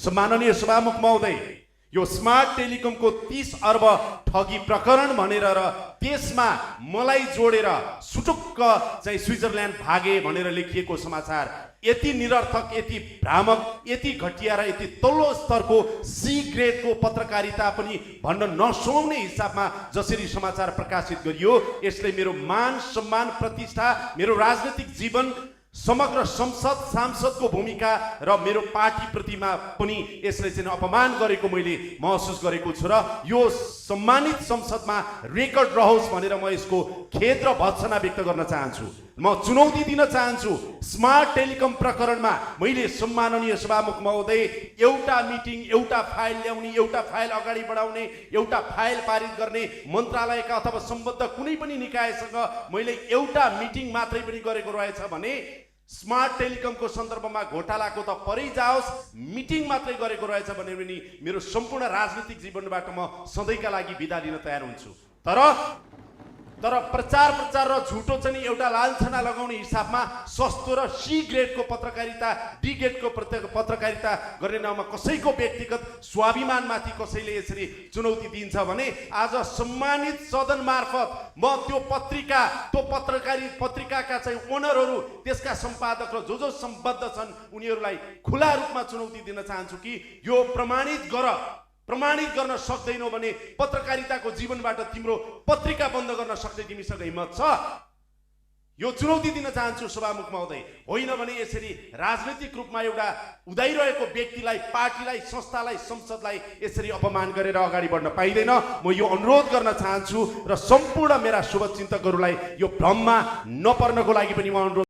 सम्माननीय सभामुख महोदय, यो स्मार्ट टेलिकमको 30 अर्ब ठगी प्रकरण भनेर र त्यसमा मलाई जोडेर सुटुक्क चाहिँ स्विजरल्यान्ड भागे भनेर लेखिएको समाचार यति निरर्थक, यति भ्रामक, यति घटिया र यति तल्लो स्तरको सी ग्रेडको पत्रकारिता पनि भन्न नसुहाउने हिसाबमा जसरी समाचार प्रकाशित गरियो, यसले मेरो मान सम्मान प्रतिष्ठा, मेरो राजनीतिक जीवन, समग्र संसद सांसदको भूमिका र मेरो पार्टी प्रतिमा पनि यसले चाहिँ अपमान गरेको मैले महसुस गरेको छु र यो सम्मानित संसदमा रेकर्ड रहोस् भनेर म यसको खेद र भर्त्सना व्यक्त गर्न चाहन्छु। म चुनौती दिन चाहन्छु, स्मार्ट टेलिकम प्रकरणमा मैले सम्माननीय सभामुख महोदय एउटा मिटिङ, एउटा फाइल ल्याउने, एउटा फाइल अगाडि बढाउने, एउटा फाइल पारित गर्ने, मन्त्रालयका अथवा सम्बद्ध कुनै पनि निकायसँग मैले एउटा मिटिङ मात्रै पनि गरेको रहेछ भने स्मार्ट टेलिकमको सन्दर्भमा घोटालाको त परै जाओस्, मिटिङ मात्रै गरेको रहेछ भने पनि मेरो सम्पूर्ण राजनीतिक जीवनबाट म सधैँका लागि बिदा लिन तयार हुन्छु। तर प्रचार र झुटो चाहिँ एउटा लालछना लगाउने हिसाबमा सस्तो र सी ग्रेडको पत्रकारिता, डी ग्रेडको पत्रकारिता गर्ने नाममा कसैको व्यक्तिगत स्वाभिमानमाथि कसैले यसरी चुनौती दिन्छ भने आज सम्मानित सदन मार्फत म त्यो पत्रिकाका चाहिँ ओनरहरू, त्यसका सम्पादक र जो सम्बद्ध छन् उनीहरूलाई खुला रूपमा चुनौती दिन चाहन्छु कि यो प्रमाणित गर्न सक्दैनौ भने पत्रकारिताको जीवनबाट तिम्रो पत्रिका बन्द गर्न सक्दै तिमीसँग हिम्मत छ? यो चुनौती दिन चाहन्छु सभामुख महोदय। होइन भने यसरी राजनीतिक रूपमा एउटा उदाइरहेको व्यक्तिलाई, पार्टीलाई, संस्थालाई, संसदलाई यसरी अपमान गरेर अगाडि बढ्न पाइँदैन। म यो अनुरोध गर्न चाहन्छु र सम्पूर्ण मेरा शुभचिन्तकहरूलाई यो भ्रममा नपर्नको लागि पनि म अनुरोध